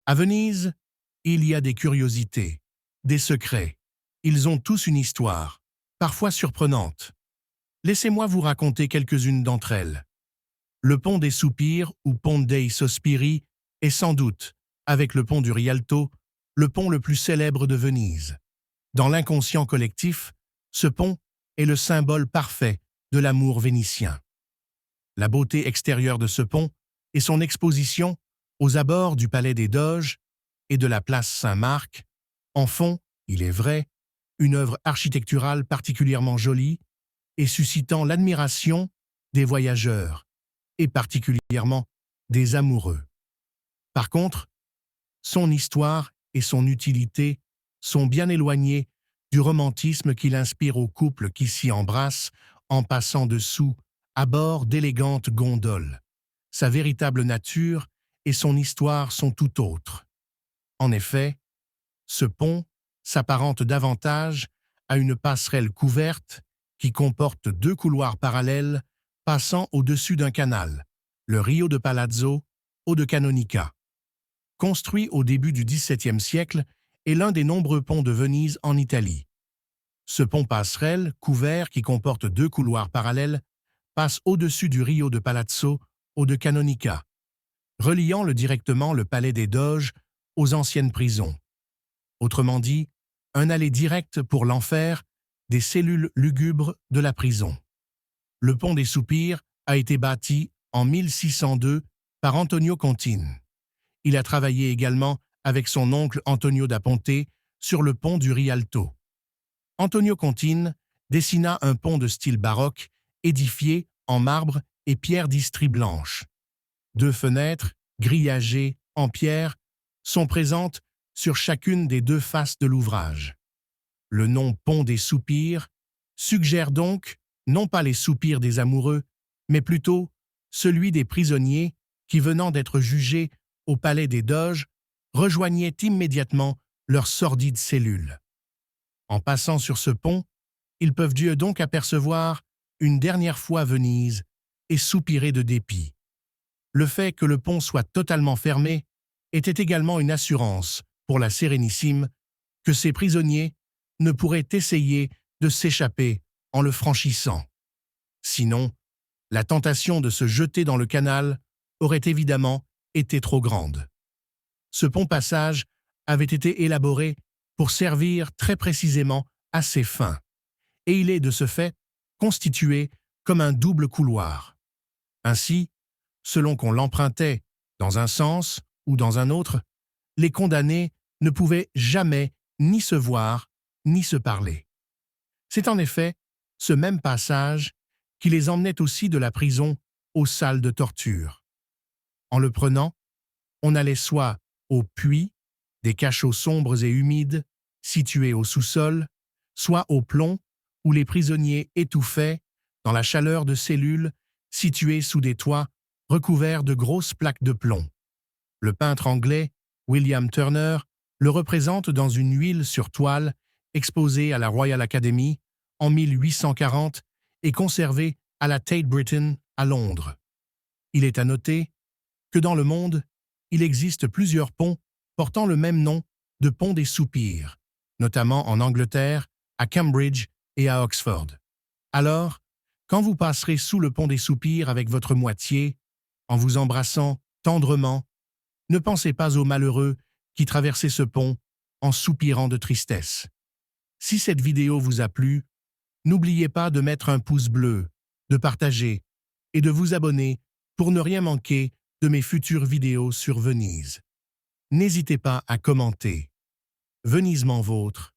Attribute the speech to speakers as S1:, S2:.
S1: À Venise, il y a des curiosités, des secrets. Ils ont tous une histoire, parfois surprenante. Laissez-moi vous raconter quelques-unes d'entre elles. Le pont des Soupirs, ou Ponte dei Sospiri, est sans doute, avec le pont du Rialto, le pont le plus célèbre de Venise. Dans l'inconscient collectif, ce pont est le symbole parfait de l'amour vénitien. La beauté extérieure de ce pont et son exposition aux abords du Palais des Doges et de la place Saint-Marc en font, il est vrai, une œuvre architecturale particulièrement jolie et suscitant l'admiration des voyageurs et particulièrement des amoureux. Par contre, son histoire et son utilité sont bien éloignées du romantisme qu'il inspire aux couples qui s'y embrassent en passant dessous à bord d'élégantes gondoles. Sa véritable nature et son histoire sont tout autres. En effet, ce pont s'apparente davantage à une passerelle couverte qui comporte deux couloirs parallèles passant au-dessus d'un canal, le Rio de Palazzo ou de Canonica. Construit au début du XVIIe siècle, est l'un des nombreux ponts de Venise en Italie. Ce pont-passerelle, couvert qui comporte deux couloirs parallèles, passe au-dessus du Rio de Palazzo ou de Canonica, reliant directement le Palais des Doges aux anciennes prisons. Autrement dit, un aller direct pour l'enfer des cellules lugubres de la prison. Le pont des Soupirs a été bâti en 1602 par Antonio Contini. Il a travaillé également avec son oncle Antonio da Ponte sur le pont du Rialto. Antonio Contini dessina un pont de style baroque édifié en marbre et pierre d'Istrie blanche. Deux fenêtres, grillagées en pierre, sont présentes sur chacune des deux faces de l'ouvrage. Le nom pont des Soupirs suggère donc non pas les soupirs des amoureux, mais plutôt celui des prisonniers qui, venant d'être jugés au Palais des Doges, rejoignaient immédiatement leurs sordides cellules. En passant sur ce pont, ils peuvent donc apercevoir une dernière fois Venise et soupirer de dépit. Le fait que le pont soit totalement fermé était également une assurance pour la Sérénissime que ces prisonniers ne pourraient essayer de s'échapper en le franchissant. Sinon, la tentation de se jeter dans le canal aurait évidemment été trop grande. Ce pont-passage avait été élaboré pour servir très précisément à ces fins, et il est de ce fait constitué comme un double couloir. Ainsi, selon qu'on l'empruntait dans un sens ou dans un autre, les condamnés ne pouvaient jamais ni se voir ni se parler. C'est en effet ce même passage qui les emmenait aussi de la prison aux salles de torture. En le prenant, on allait soit au puits, des cachots sombres et humides situés au sous-sol, soit au plomb, où les prisonniers étouffaient dans la chaleur de cellules situées sous des toits recouverts de grosses plaques de plomb. Le peintre anglais William Turner le représente dans une huile sur toile exposée à la Royal Academy en 1840 et conservée à la Tate Britain à Londres. Il est à noter que dans le monde, il existe plusieurs ponts portant le même nom de pont des Soupirs, notamment en Angleterre, à Cambridge et à Oxford. Alors, quand vous passerez sous le pont des Soupirs avec votre moitié, en vous embrassant tendrement, ne pensez pas aux malheureux qui traversaient ce pont en soupirant de tristesse. Si cette vidéo vous a plu, n'oubliez pas de mettre un pouce bleu, de partager et de vous abonner pour ne rien manquer de mes futures vidéos sur Venise. N'hésitez pas à commenter. Venisement vôtre,